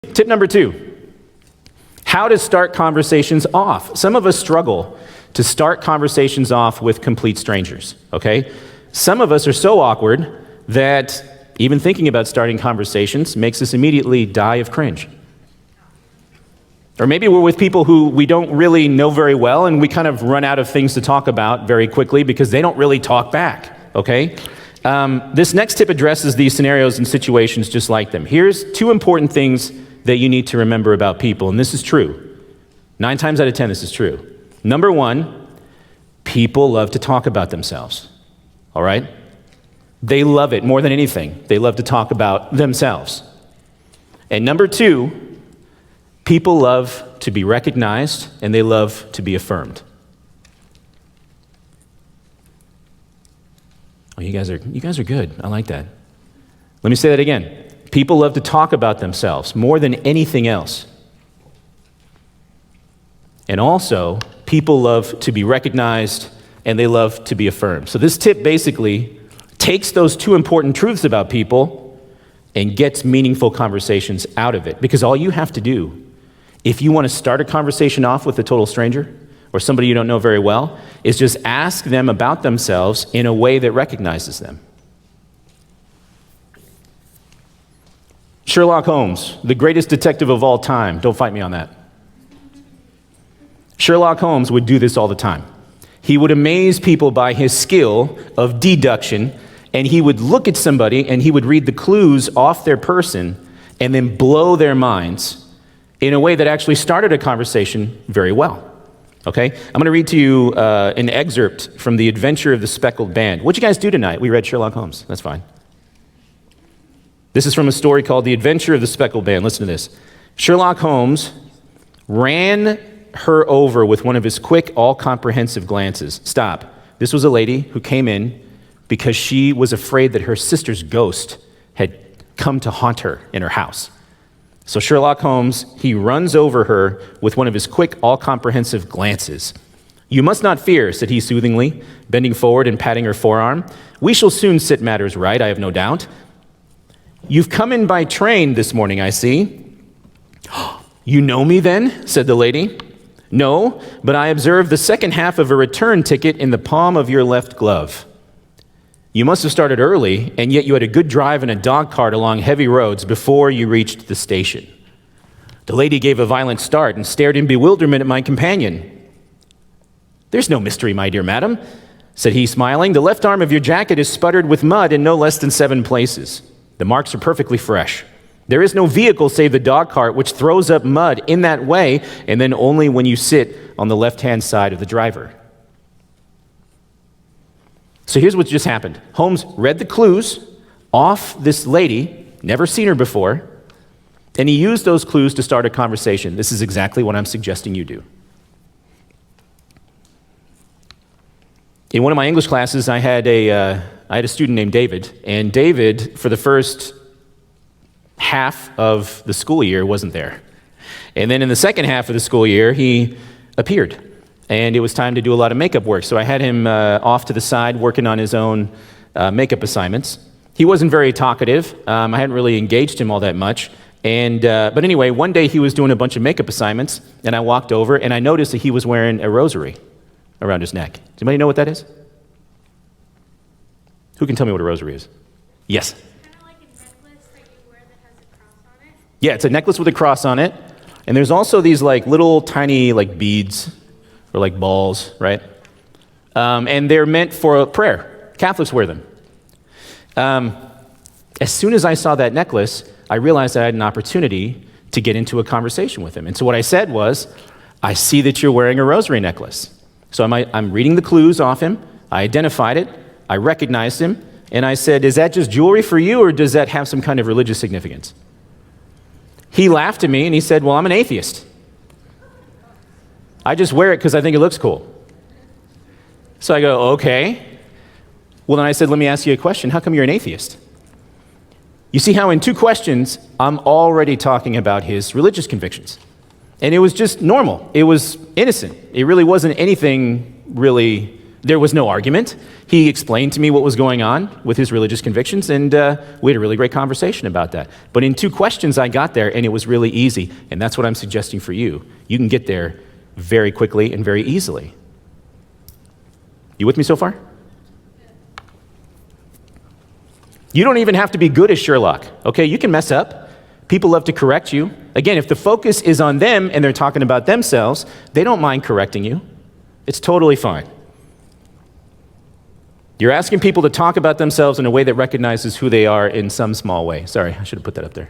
Tip number 2, how to start conversations off. Some of us struggle to start conversations off with complete strangers, okay? Some of us are so awkward that even thinking about starting conversations makes us immediately die of cringe. Or maybe we're with people who we don't really know very well, and we kind of run out of things to talk about very quickly because they don't really talk back, okay? This next tip addresses these scenarios and situations just like them. Here's 2 important things that you need to remember about people, and this is true. 9 times out of 10, this is true. Number 1, people love to talk about themselves, all right? They love it more than anything. They love to talk about themselves. And number 2, people love to be recognized, and they love to be affirmed. Oh, you guys are good. I like that. Let me say that again. People love to talk about themselves more than anything else. And also, people love to be recognized, and they love to be affirmed. So this tip basically takes those 2 important truths about people and gets meaningful conversations out of it. Because all you have to do, if you want to start a conversation off with a total stranger or somebody you don't know very well, is just ask them about themselves in a way that recognizes them. Sherlock Holmes, the greatest detective of all time. Don't fight me on that. Sherlock Holmes would do this all the time. He would amaze people by his skill of deduction, and he would look at somebody and he would read the clues off their person and then blow their minds in a way that actually started a conversation very well. Okay? I'm going to read to you an excerpt from The Adventure of the Speckled Band. What'd you guys do tonight? We read Sherlock Holmes. That's fine. This is from a story called The Adventure of the Speckled Band. Listen to this. Sherlock Holmes ran her over with one of his quick, all-comprehensive glances. Stop. This was a lady who came in because she was afraid that her sister's ghost had come to haunt her in her house. So Sherlock Holmes, he runs over her with one of his quick, all-comprehensive glances. "You must not fear," said he soothingly, bending forward and patting her forearm. "We shall soon set matters right, I have no doubt. You've come in by train this morning, I see." "You know me then?" said the lady. "No, but I observed the second half of a return ticket in the palm of your left glove. You must have started early, and yet you had a good drive in a dog cart along heavy roads before you reached the station." The lady gave a violent start and stared in bewilderment at my companion. "There's no mystery, my dear madam," said he, smiling. "The left arm of your jacket is sputtered with mud in no less than 7 places. The marks are perfectly fresh. There is no vehicle save the dog cart which throws up mud in that way, and then only when you sit on the left-hand side of the driver." So here's what just happened. Holmes read the clues off this lady, never seen her before, and he used those clues to start a conversation. This is exactly what I'm suggesting you do. In one of my English classes, I had a student named David, and David, for the first half of the school year, wasn't there. And then in the second half of the school year, he appeared, and it was time to do a lot of makeup work. So I had him off to the side working on his own makeup assignments. He wasn't very talkative. I hadn't really engaged him all that much. But anyway, one day he was doing a bunch of makeup assignments, and I walked over, and I noticed that he was wearing a rosary around his neck. Does anybody know what that is? Who can tell me what a rosary is? Yes? Kind of like a necklace that you wear that has a cross on it. Yeah, it's a necklace with a cross on it. And there's also these like little tiny like beads or like balls, right? And they're meant for prayer. Catholics wear them. As soon as I saw that necklace, I realized I had an opportunity to get into a conversation with him. And so what I said was, "I see that you're wearing a rosary necklace." So I'm reading the clues off him. I identified it. I recognized him, and I said, "Is that just jewelry for you, or does that have some kind of religious significance?" He laughed at me, and he said, "Well, I'm an atheist. I just wear it because I think it looks cool." So I go, "Okay." Well, then I said, "Let me ask you a question. How come you're an atheist?" You see how in 2 questions, I'm already talking about his religious convictions. And it was just normal. It was innocent. It really wasn't anything really There was no argument. He explained to me what was going on with his religious convictions, and we had a really great conversation about that. But in 2 questions, I got there, and it was really easy. And that's what I'm suggesting for you. You can get there very quickly and very easily. You with me so far? You don't even have to be good as Sherlock, okay? You can mess up. People love to correct you. Again, if the focus is on them and they're talking about themselves, they don't mind correcting you. It's totally fine. You're asking people to talk about themselves in a way that recognizes who they are in some small way. Sorry, I should have put that up there.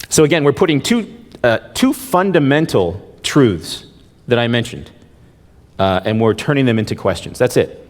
So again, we're putting two fundamental truths that I mentioned, and we're turning them into questions. That's it.